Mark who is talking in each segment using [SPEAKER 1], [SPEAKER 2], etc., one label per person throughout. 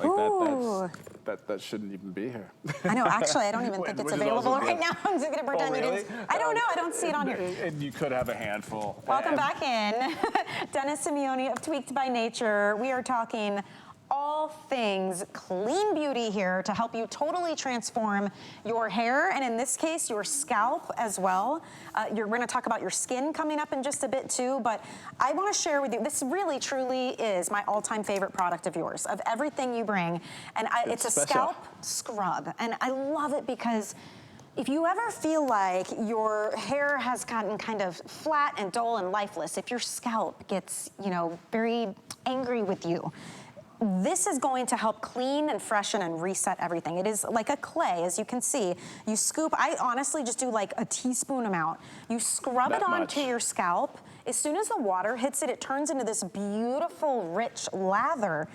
[SPEAKER 1] Ooh.
[SPEAKER 2] That shouldn't even be here.
[SPEAKER 1] I know, actually, I don't even think it's available right now. I'm just gonna pretend you
[SPEAKER 2] really?
[SPEAKER 1] didn't. I don't know, I don't see it on here.
[SPEAKER 2] And you could have a handful.
[SPEAKER 1] Welcome back in. Dennis Simeone of Tweaked by Nature. We are talking all things clean beauty here to help you totally transform your hair, and in this case, your scalp as well. We're gonna talk about your skin coming up in just a bit too, but I wanna share with you, this really truly is my all-time favorite product of yours, of everything you bring, and it's a scalp scrub, and I love it because if you ever feel like your hair has gotten kind of flat and dull and lifeless, if your scalp gets, you know, very angry with you, this is going to help clean and freshen and reset everything. It is like a clay, as you can see. You scoop, I honestly just do like a teaspoon amount. You scrub it onto your scalp. As soon as the water hits it, it turns into this beautiful, rich lather.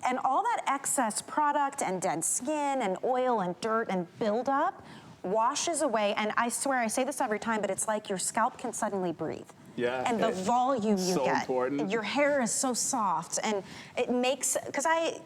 [SPEAKER 1] And all that excess product and dead skin and oil and dirt and buildup washes away. And I swear, I say this every time, but it's like your scalp can suddenly breathe.
[SPEAKER 2] Yeah,
[SPEAKER 1] and the volume you get.
[SPEAKER 2] Important.
[SPEAKER 1] Your hair is so soft, and it makes, because I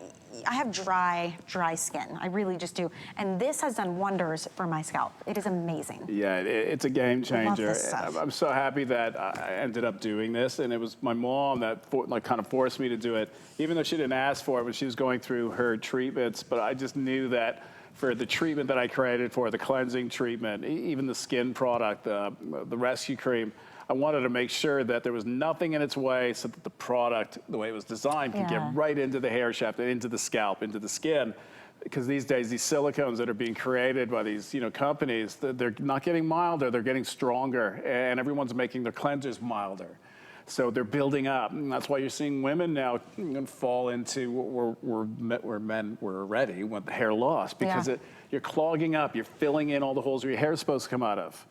[SPEAKER 1] have dry skin. I really just do. And this has done wonders for my scalp. It is amazing.
[SPEAKER 2] Yeah, it's a game changer.
[SPEAKER 1] Love this stuff.
[SPEAKER 2] I'm so happy that I ended up doing this, and it was my mom that kind of forced me to do it, even though she didn't ask for it when she was going through her treatments. But I just knew that for the treatment that I created for the cleansing treatment, even the skin product, the rescue cream, I wanted to make sure that there was nothing in its way so that the product, the way it was designed, could get right into the hair shaft, into the scalp, into the skin. Because these days, these silicones that are being created by these companies, they're not getting milder, they're getting stronger, and everyone's making their cleansers milder. So they're building up, and that's why you're seeing women now fall into where men were already with the hair loss, because you're clogging up, you're filling in all the holes where your hair is supposed to come out of.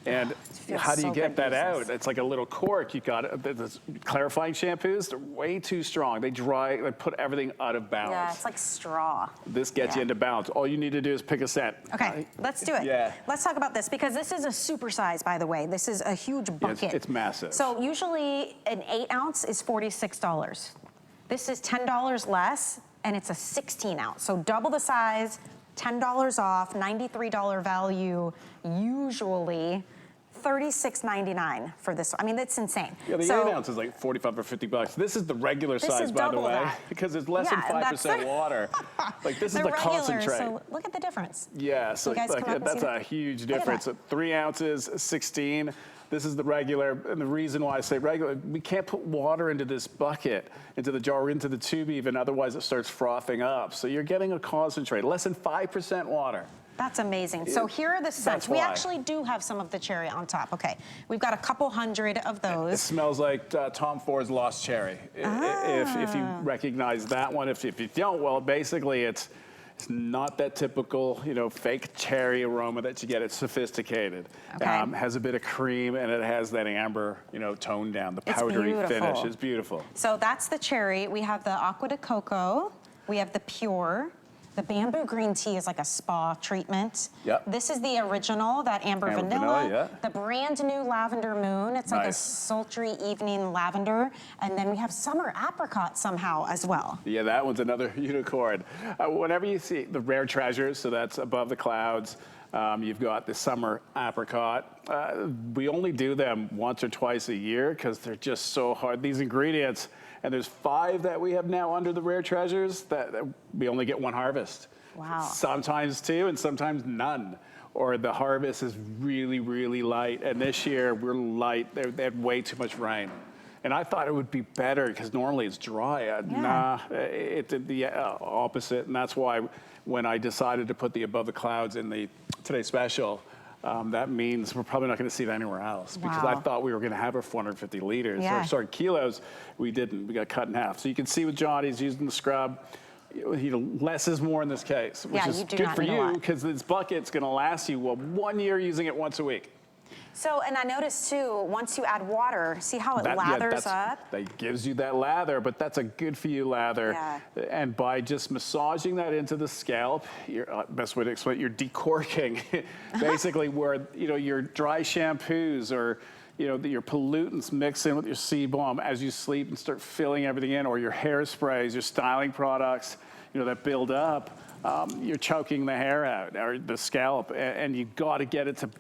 [SPEAKER 2] And how do you get that out? It's like a little cork. You got it. The clarifying shampoos, they're way too strong. They put everything out of balance.
[SPEAKER 1] Yeah, it's like straw.
[SPEAKER 2] This gets you into balance. All you need to do is pick a scent.
[SPEAKER 1] Okay, let's do it.
[SPEAKER 2] Yeah.
[SPEAKER 1] Let's talk about this, because this is a super size, by the way. This is a huge bucket.
[SPEAKER 2] Yeah, it's massive.
[SPEAKER 1] So usually an 8 ounce is $46. This is $10 less, and it's a 16 ounce. So double the size, $10 off, $93 value, usually $36.99 for this. I mean, that's insane.
[SPEAKER 2] Yeah, the 8 ounce is like 45 or 50 bucks. This is the regular size, by the way, because it's less than 5% water. Like, this is the concentrate.
[SPEAKER 1] So look at the difference.
[SPEAKER 2] Yeah, so that's a huge difference. 3 ounces, 16. This is the regular, and the reason why I say regular, we can't put water into this bucket, into the jar, into the tube even, otherwise it starts frothing up. So you're getting a concentrate, less than 5% water.
[SPEAKER 1] That's amazing. So here are the scents. We actually do have some of the cherry on top. Okay, we've got a couple hundred of those. It
[SPEAKER 2] smells like Tom Ford's Lost Cherry. If you recognize that one. If you don't, well, basically it's not that typical, fake cherry aroma that you get. It's sophisticated.
[SPEAKER 1] Okay.
[SPEAKER 2] Has a bit of cream, and it has that amber, tone down, the powdery finish. It's beautiful.
[SPEAKER 1] So that's the cherry. We have the aqua de coco. We have the pure. The bamboo green tea is like a spa treatment.
[SPEAKER 2] Yep.
[SPEAKER 1] This is the original, that amber vanilla.
[SPEAKER 2] Yeah.
[SPEAKER 1] The brand new lavender moon. It's like a sultry evening lavender. And then we have summer apricot somehow as well.
[SPEAKER 2] Yeah, that one's another unicorn. Whenever you see the rare treasures, so that's above the clouds, you've got the summer apricot. We only do them once or twice a year because they're just so hard. These ingredients, and there's 5 that we have now under the rare treasures that we only get 1 harvest.
[SPEAKER 1] Wow.
[SPEAKER 2] Sometimes 2 and sometimes none. Or the harvest is really, really light. And this year we're light. They had way too much rain. And I thought it would be better because normally it's dry. Nah, it did the opposite. And that's why when I decided to put the Above the Clouds in the Today Special, that means we're probably not going to see it anywhere else, because I thought we were going to have our 450 liters, or sorry, kilos. We didn't. We got cut in half. So you can see with Johnny's using the scrub, less is more in this case, which is good for you, because this bucket's going to last you 1 year using it once a week.
[SPEAKER 1] So, and I noticed too, once you add water, see how it lathers up?
[SPEAKER 2] That gives you that lather, but that's a good for you lather.
[SPEAKER 1] Yeah.
[SPEAKER 2] And by just massaging that into the scalp, best way to explain it, you're decorking basically where, your dry shampoos or, your pollutants mix in with your sebum as you sleep and start filling everything in, or your hairsprays, your styling products. that build up, you're choking the hair out or the scalp, and you got to get it to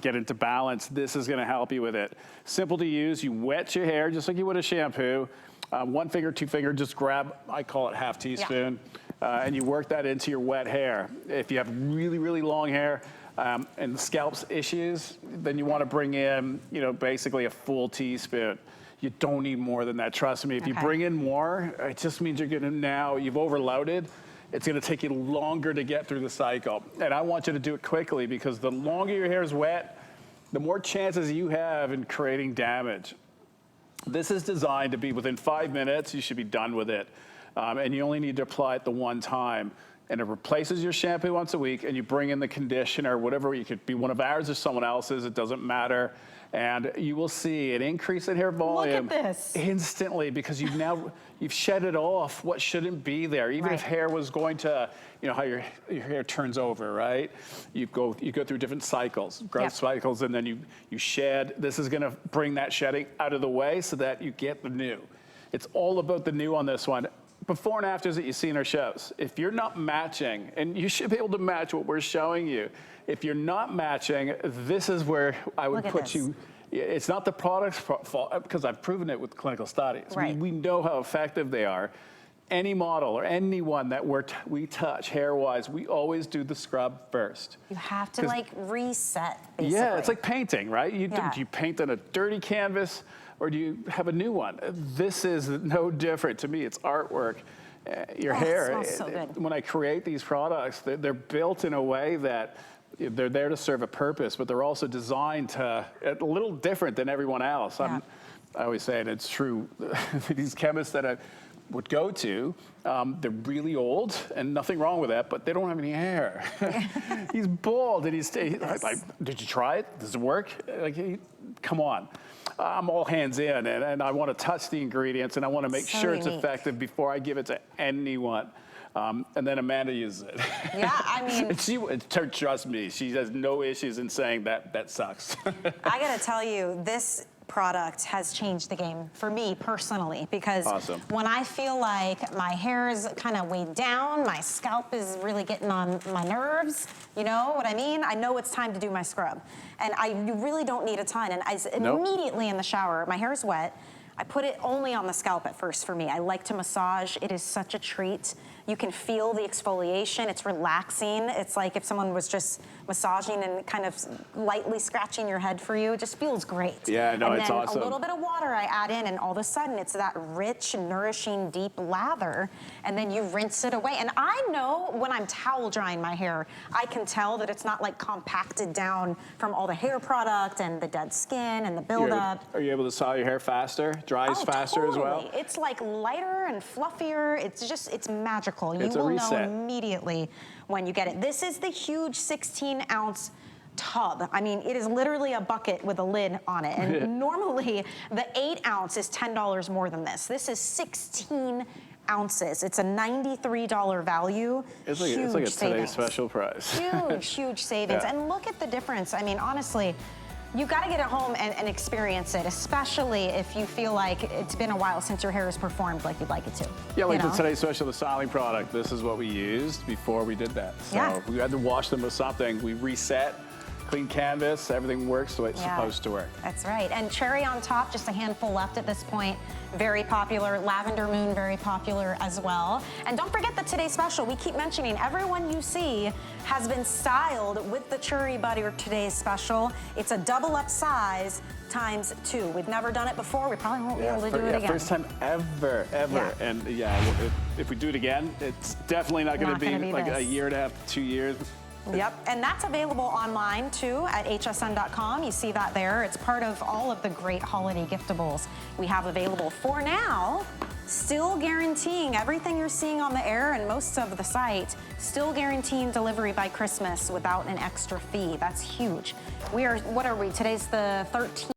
[SPEAKER 2] get into balance. This is going to help you with it. Simple to use. You wet your hair just like you would a shampoo. 1 finger, 2 finger, just grab, I call it half teaspoon, and you work that into your wet hair. If you have really, really long hair and scalp's issues, then you want to bring in, basically a full teaspoon. You don't need more than that. Trust me. If you bring in more, it just means you've overloaded. It's going to take you longer to get through the cycle. And I want you to do it quickly, because the longer your hair is wet, the more chances you have in creating damage. This is designed to be within 5 minutes, you should be done with it. And you only need to apply it the one time. And it replaces your shampoo once a week, and you bring in the conditioner, whatever, it could be one of ours or someone else's, it doesn't matter. And you will see an increase in hair volume instantly, because you've shed it off what shouldn't be there. Even if hair was going to, how your hair turns over, right? You go through different cycles, growth cycles, and then you shed. This is gonna bring that shedding out of the way so that you get the new. It's all about the new on this one. Before and afters that you see in our shows. If you're not matching, and you should be able to match what we're showing you, if you're not matching, this is where I would put you. It's not the product's fault, because I've proven it with clinical studies.
[SPEAKER 1] Right.
[SPEAKER 2] We know how effective they are. Any model or anyone that we touch hair-wise, we always do the scrub first.
[SPEAKER 1] You have to reset, basically.
[SPEAKER 2] Yeah, it's like painting, right? Do you paint on a dirty canvas, or do you have a new one? This is no different. To me, it's artwork. Your hair,
[SPEAKER 1] it smells so good.
[SPEAKER 2] When I create these products, they're built in a way that they're there to serve a purpose, but they're also designed to, a little different than everyone else. I always say, and it's true, these chemists that I would go to, they're really old, and nothing wrong with that, but they don't have any hair. He's bald, and he's like, did you try it? Does it work? Come on. I'm all hands in, and I want to touch the ingredients, and I want to make sure it's effective before I give it to anyone. And then Amanda uses it.
[SPEAKER 1] Yeah, I mean.
[SPEAKER 2] And trust me, she has no issues in saying that sucks.
[SPEAKER 1] I got to tell you, this product has changed the game for me personally, because when I feel like my hair is kind of weighed down, my scalp is really getting on my nerves, you know what I mean? I know it's time to do my scrub. And you really don't need a ton. And immediately in the shower, my hair is wet. I put it only on the scalp at first for me. I like to massage. It is such a treat. You can feel the exfoliation. It's relaxing. It's like if someone was just massaging and kind of lightly scratching your head for you. It just feels great.
[SPEAKER 2] Yeah, no, it's awesome.
[SPEAKER 1] And then a little bit of water I add in, and all of a sudden it's that rich, nourishing, deep lather, and then you rinse it away. And I know when I'm towel drying my hair, I can tell that it's not like compacted down from all the hair product and the dead skin and the buildup.
[SPEAKER 2] Are you able to style your hair faster? Dries faster as well?
[SPEAKER 1] It's like lighter and fluffier. It's magical. You will know immediately when you get it. This is the huge 16-ounce tub. I mean, it is literally a bucket with a lid on it. And normally, the 8-ounce is $10 more than this. This is 16 ounces. It's a $93 value.
[SPEAKER 2] It's like a today's special price.
[SPEAKER 1] Huge savings. And look at the difference. I mean, honestly, you got to get it home and experience it, especially if you feel like it's been a while since your hair has performed like you'd like it to.
[SPEAKER 2] Yeah, like the Today's Special, the styling product, this is what we used before we did that. So we had to wash them with something. We reset, clean canvas, everything works the way it's supposed to work.
[SPEAKER 1] That's right. And cherry on top, just a handful left at this point. Very popular. Lavender Moon, very popular as well. And don't forget the Today's Special. We keep mentioning everyone you see has been styled with the Cherry Butter Today's Special. It's a double up size times 2. We've never done it before. We probably won't be able to do it again.
[SPEAKER 2] First time ever. And if we do it again, it's definitely not going to be like a year and a half, 2 years.
[SPEAKER 1] Yep, and that's available online too at hsn.com. You see that there. It's part of all of the great holiday giftables we have available for now. Still guaranteeing everything you're seeing on the air and most of the site, still guaranteeing delivery by Christmas without an extra fee. That's huge. What are we? Today's the 13th.